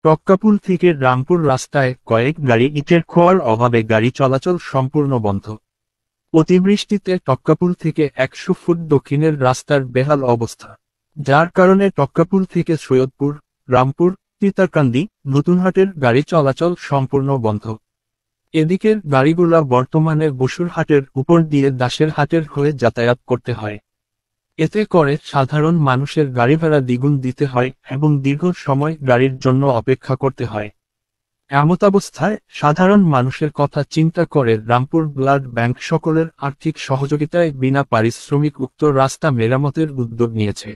টক্কাপুল থেকে রামপুর রাস্তায় কয়েক গাড়ি ইটের খোয়ার অভাবে গাড়ি চলাচল সম্পূর্ণ বন্ধ। অতিবৃষ্টিতে টক্কাপুল থেকে ১০০ ফুট দক্ষিণের রাস্তার বেহাল অবস্থা, যার কারণে টক্কাপুল থেকে সৈয়দপুর, রামপুর, তিতারকান্দি, নতুনহাটের গাড়ি চলাচল সম্পূর্ণ বন্ধ। এদিকের গাড়িগুলা বর্তমানে বসুরহাটের উপর দিয়ে দাসের হাটের হয়ে যাতায়াত করতে হয়। এতে করে সাধারণ মানুষের গাড়ি ভাড়া দ্বিগুণ দিতে হয় এবং দীর্ঘ সময় গাড়ির জন্য অপেক্ষা করতে হয়। এমতাবস্থায় সাধারণ মানুষের কথা চিন্তা করে রামপুর ব্লাড ব্যাংক সকলের আর্থিক সহযোগিতায় বিনা পারিশ্রমিক উক্ত রাস্তা মেরামতের উদ্যোগ নিয়েছে।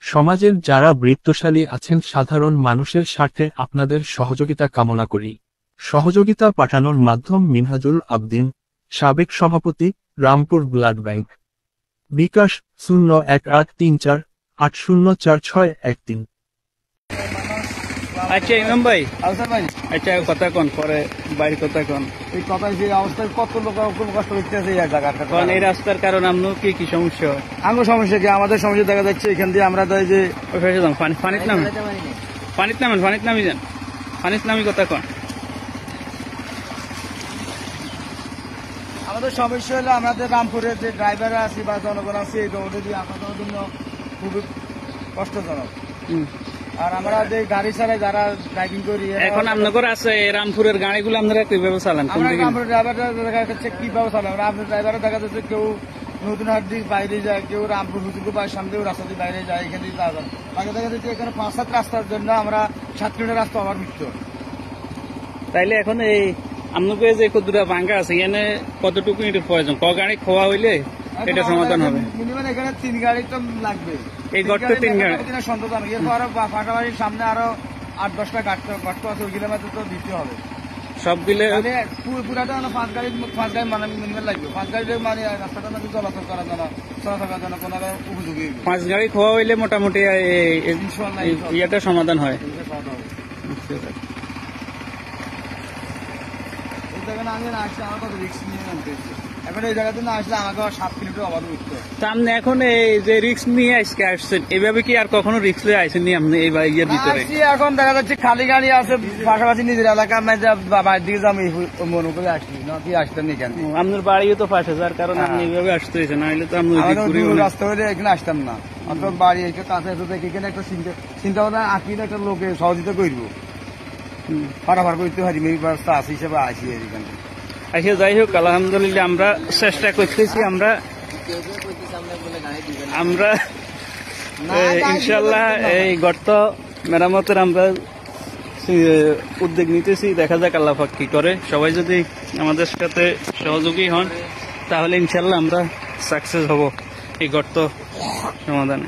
সমাজের যারা বৃত্তশালী আছেন সাধারণ মানুষের স্বার্থে আপনাদের সহযোগিতা কামনা করি। সহযোগিতা পাঠানোর মাধ্যম মিনহাজুল আবদিন, সাবেক সভাপতি, রামপুর ব্লাড ব্যাংক। বিকাশ 01834804613। আচ্ছা ইমাম ভাই, আচ্ছা কথা কোন পরে বাড়ি কথা কোন এই কথা যে অবস্থায় কত লোক কষ্ট করতেছে এই জায়গা কারণ এই রাস্তার কারণ আপনার কি সমস্যা হয়? আঙ্গ সমস্যা কি আমাদের সমস্যা দেখা যাচ্ছে এখান দিয়ে আমরা তাই যে পানিত নামি যান পানিত নামি কথা কোন। আমাদের সমস্যা হলো আমাদের রামপুরের যে ড্রাইভার আছে বা জনগণ আছে এই রোডে দিয়ে আসার জন্য খুবই কষ্টজনক। আর আমরা যে গাড়ি চালাই যারা ড্রাইভিং করি এখন আপনাদের আছে রামপুরের গাড়িগুলো আপনারা কিভাবে চালান? রামপুরের ড্রাইভাররা দেখা যাচ্ছে কিভাবে চালান, রামপুরের ড্রাইভাররা দেখা যাচ্ছে কেউ নতুনহাট দিয়ে বাইরে যায়, কেউ রামপুর হুজুরপুর সামনে রাস্তা দিয়ে বাইরে যায়, এখানে দিয়ে যাওয়া যায়। আগে দেখা যাচ্ছে এখানে ৫-৭ রাস্তার জন্য আমরা ৭ কিলোমিটার রাস্তা আমার মৃত্যু। তাইলে এখন এই আপনাকে যে কতটা ভাঙ্গা আছে এখানে কতটুকু ইটের প্রয়োজন? ক গাড়ি খোয়া হইলে এটা সমাধান হবে? মিনিমাম এখানে ৩ গাড়ি তো লাগবে। এই গর্ত ৩ গাড়ি সন্তোষ এরপর আরো পাটাবাড়ির সামনে আরো ৮-১০টা গর্ত আছে, ওইগুলোর মধ্যে তো দিতে হবে সব দিলে। পুরাটা ৫ গাড়ি মানে মিনিমাম লাগবে। 5 গাড়ি মানে রাস্তাটার মধ্যে চলাচল করার জন্য কোনো উপযোগী 5 গাড়ি খোয়া হইলে মোটামুটি ইয়েটা সমাধান হয়। আমি না আসলে আমার কত রিস্ক নিয়ে আনতেছি। এখন এই জায়গাতে না আসলে আমাকে ৭ কিলোমিটার অবাধ উঠতে। সামনে এখন এই যে রিস্ক নিয়ে আজকে আসছেন, এভাবে কি আর কখনো রিস্ক নিয়ে আসেননি আপনি এই ইয়ের ভিতরে? এখন দেখা যাচ্ছে খালি গাড়ি আছে পাশাপাশি নিজের এলাকার মাঝে বাইরের দিকে আমি মনে করে আসছি না কি আসতেন এখানে। আপনার বাড়িও তো পাশে, যার কারণে আপনি এইভাবে আসতে হয়েছে, না হলে তো আপনি রাস্তা হলে এখানে আসতাম না। অন্তত বাড়ি এসে কাছে এখানে একটা চিন্তা ভাবনা আঁকিলে একটা লোকে সহযোগিতা করবো, পারাপার করতে পারি মেয়ে ব্যবস্থা আছে হিসেবে আসি এখানে। আচ্ছা যাই হোক, আলহামদুলিল্লাহ আমরা চেষ্টা করতেছি, আমরা ইনশাল্লাহ এই গর্ত মেরামতের আমরা উদ্যোগ নিতেছি। দেখা যাক আল্লাহ পাক কি করে। সবাই যদি আমাদের সাথে সহযোগী হন তাহলে ইনশাল্লাহ আমরা সাকসেস হব এই গর্ত সমাধানে।